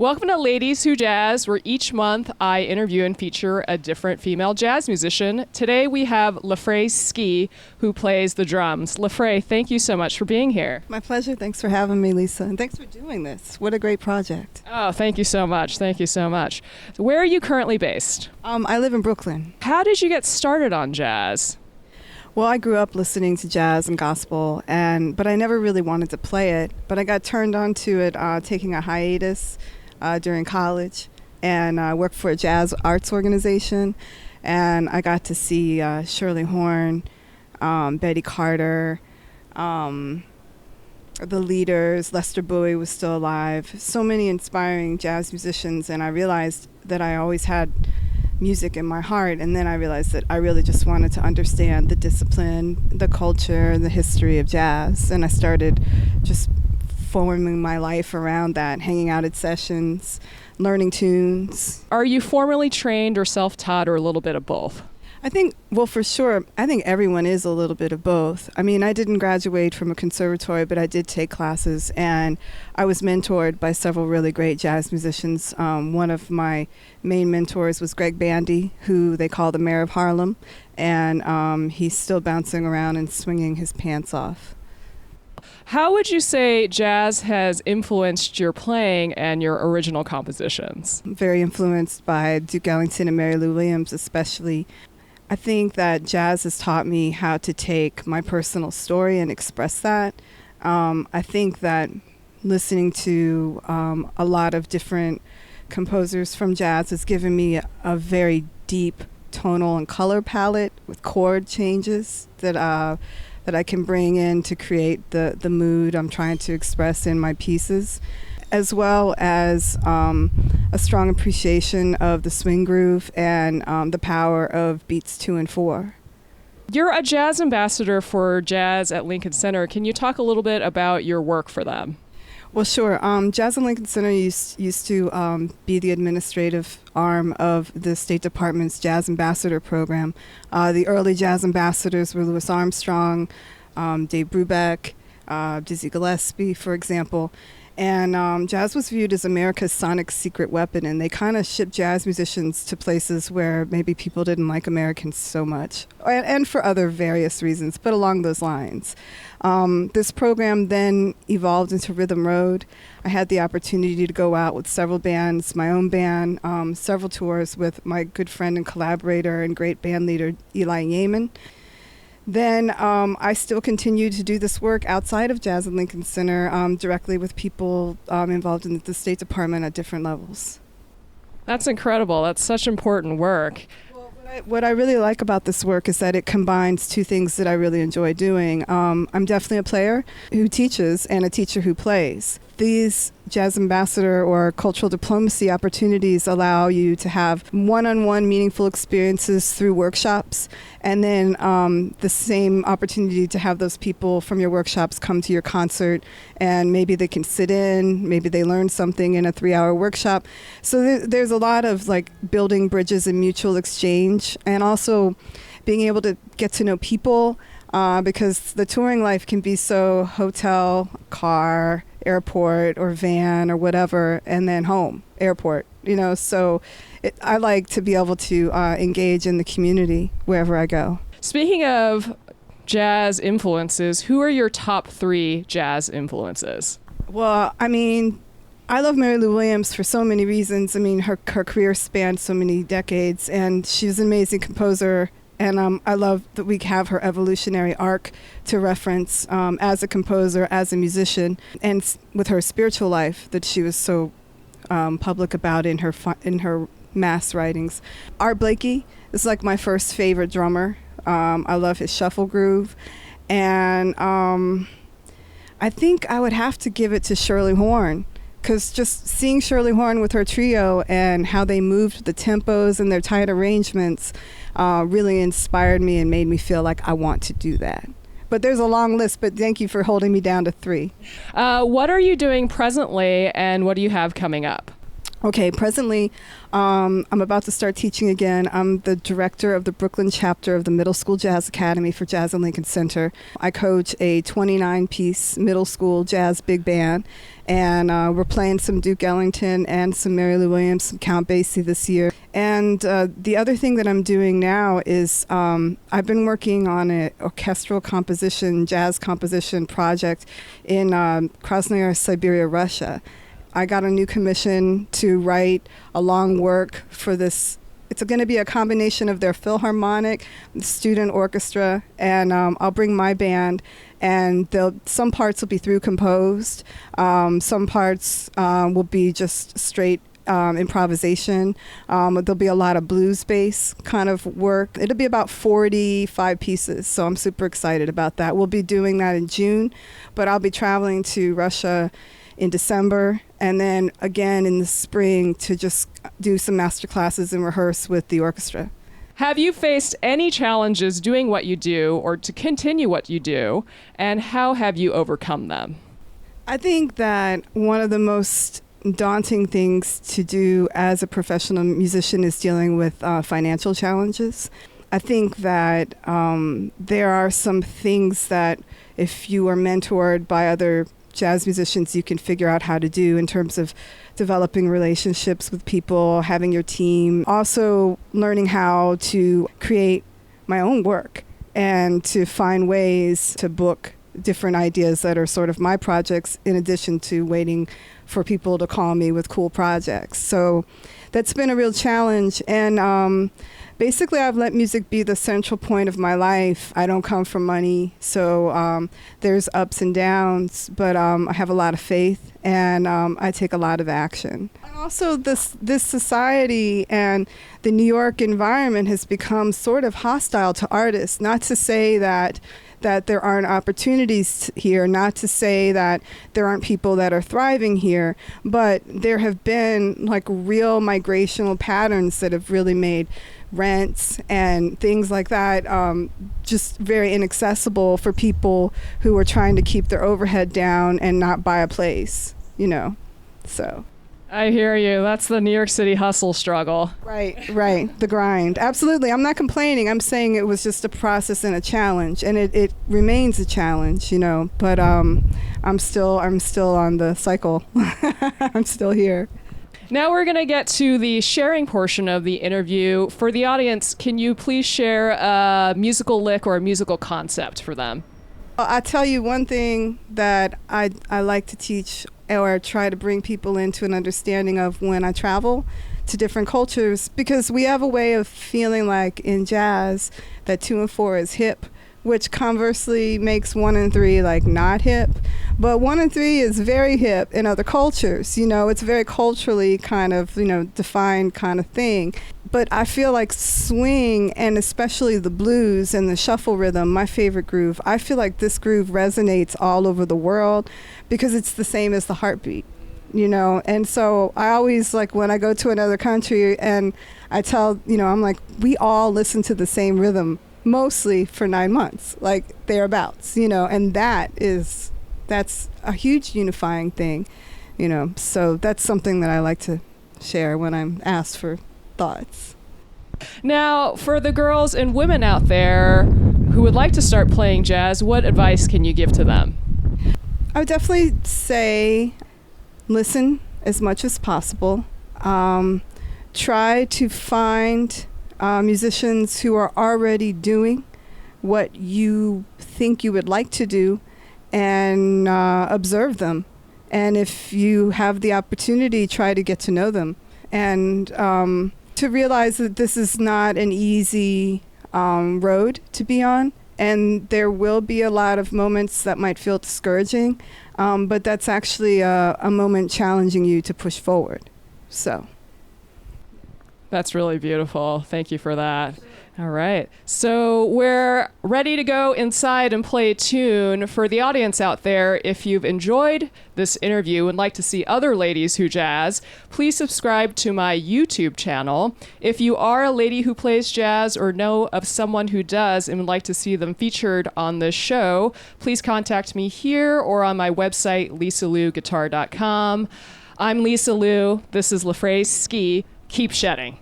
Welcome to Ladies Who Jazz, where each month I interview and feature a different female jazz musician. Today we have Lafrae Ski, who plays the drums. Lafrae, thank you so much for being here. My pleasure. Thanks for having me, Lisa. And thanks for doing this. What a great project. Oh, thank you so much. Thank you so much. Where are you currently based? I live in Brooklyn. How did you get started on jazz? Well, I grew up listening to jazz and gospel, but I never really wanted to play it. But I got turned on to it taking a hiatus during college, and I worked for a jazz arts organization, and I got to see Shirley Horn, Betty Carter, the leaders. Lester Bowie was still alive. So many inspiring jazz musicians, and I realized that I always had music in my heart, and then I realized that I really just wanted to understand the discipline, the culture, the history of jazz, and I started just forming my life around that, hanging out at sessions, learning tunes. Are you formally trained or self-taught or a little bit of both? I think, well, for sure, I think everyone is a little bit of both. I mean, I didn't graduate from a conservatory, but I did take classes, and I was mentored by several really great jazz musicians. One of my main mentors was Greg Bandy, who they call the Mayor of Harlem, and he's still bouncing around and swinging his pants off. How would you say jazz has influenced your playing and your original compositions? Very influenced by Duke Ellington and Mary Lou Williams, especially. I think that jazz has taught me how to take my personal story and express that. I think that listening to a lot of different composers from jazz has given me a very deep tonal and color palette with chord changes that I can bring in to create the mood I'm trying to express in my pieces, as well as a strong appreciation of the swing groove and the power of beats 2 and 4. You're a jazz ambassador for Jazz at Lincoln Center. Can you talk a little bit about your work for them? Well, sure. Jazz at Lincoln Center used to be the administrative arm of the State Department's Jazz Ambassador Program. The early jazz ambassadors were Louis Armstrong, Dave Brubeck, Dizzy Gillespie, for example. And jazz was viewed as America's sonic secret weapon, and they kind of shipped jazz musicians to places where maybe people didn't like Americans so much, and for other various reasons, but along those lines. This program then evolved into Rhythm Road. I had the opportunity to go out with several bands, my own band, several tours with my good friend and collaborator and great band leader, Eli Yeaman. Then I still continue to do this work outside of Jazz at Lincoln Center, directly with people involved in the State Department at different levels. That's incredible. That's such important work. Well, what I really like about this work is that it combines two things that I really enjoy doing. I'm definitely a player who teaches and a teacher who plays. These jazz ambassador or cultural diplomacy opportunities allow you to have one-on-one meaningful experiences through workshops, and then the same opportunity to have those people from your workshops come to your concert, and maybe they can sit in, maybe they learn something in a 3-hour workshop. So there's a lot of like building bridges and mutual exchange, and also being able to get to know people, because the touring life can be so hotel, car, airport, or van, or whatever, and then home, airport, so I like to be able to engage in the community wherever I go. Speaking of jazz influences, who are your top 3 jazz influences? Well, I mean, I love Mary Lou Williams for so many reasons. I mean, her career spanned so many decades, and she was an amazing composer. And I love that we have her evolutionary arc to reference as a composer, as a musician, and with her spiritual life that she was so public about in her mass writings. Art Blakey is like my first favorite drummer. I love his shuffle groove. And I think I would have to give it to Shirley Horn, because just seeing Shirley Horn with her trio and how they moved the tempos and their tight arrangements really inspired me and made me feel like I want to do that. But there's a long list, but thank you for holding me down to 3. What are you doing presently, and what do you have coming up? Okay, presently, I'm about to start teaching again. I'm the director of the Brooklyn chapter of the Middle School Jazz Academy for Jazz and Lincoln Center. I coach a 29-piece middle school jazz big band, and we're playing some Duke Ellington and some Mary Lou Williams, some Count Basie this year. And the other thing that I'm doing now is I've been working on an orchestral composition, jazz composition project in Krasnoyarsk, Siberia, Russia. I got a new commission to write a long work for this. It's going to be a combination of their philharmonic, student orchestra, and I'll bring my band, and some parts will be through composed, some parts will be just straight improvisation. There'll be a lot of blues bass kind of work. It'll be about 45 pieces, so I'm super excited about that. We'll be doing that in June, but I'll be traveling to Russia in December, and then again in the spring to just do some master classes and rehearse with the orchestra. Have you faced any challenges doing what you do or to continue what you do, and how have you overcome them? I think that one of the most daunting things to do as a professional musician is dealing with financial challenges. I think that there are some things that if you are mentored by other jazz musicians, you can figure out how to do in terms of developing relationships with people, having your team, also learning how to create my own work and to find ways to book different ideas that are sort of my projects in addition to waiting for people to call me with cool projects. So that's been a real challenge. And basically, I've let music be the central point of my life. I don't come from money, so there's ups and downs, but I have a lot of faith, and I take a lot of action. And also, this society and the New York environment has become sort of hostile to artists. Not to say that there aren't opportunities here, not to say that there aren't people that are thriving here, but there have been like real migrational patterns that have really made rents and things like that just very inaccessible for people who are trying to keep their overhead down and not buy a place, so. I hear you. That's the New York City hustle struggle. Right. The grind. Absolutely. I'm not complaining. I'm saying it was just a process and a challenge, and it remains a challenge, but I'm still on the cycle. I'm still here. Now we're going to get to the sharing portion of the interview. For the audience, can you please share a musical lick or a musical concept for them? I'll tell you one thing that I like to teach or try to bring people into an understanding of when I travel to different cultures, because we have a way of feeling like in jazz that 2 and 4 is hip, which conversely makes 1 and 3 like not hip. But 1 and 3 is very hip in other cultures. It's very culturally kind of, defined kind of thing. But I feel like swing, and especially the blues and the shuffle rhythm, my favorite groove, I feel like this groove resonates all over the world because it's the same as the heartbeat, And so I always, like, when I go to another country and I tell, I'm like, we all listen to the same rhythm mostly for 9 months, like thereabouts, and that's a huge unifying thing, so that's something that I like to share when I'm asked for thoughts. Now, for the girls and women out there who would like to start playing jazz, what advice can you give to them? I would definitely say listen as much as possible. Try to find musicians who are already doing what you think you would like to do and observe them. And if you have the opportunity, try to get to know them. And to realize that this is not an easy road to be on. And there will be a lot of moments that might feel discouraging, but that's actually a moment challenging you to push forward. So. That's really beautiful. Thank you for that. All right. So we're ready to go inside and play a tune. For the audience out there, if you've enjoyed this interview and like to see other ladies who jazz, please subscribe to my YouTube channel. If you are a lady who plays jazz or know of someone who does and would like to see them featured on this show, please contact me here or on my website, lisalouguitar.com. I'm Lisa Liu. This is Lafrae Ski. Keep shedding.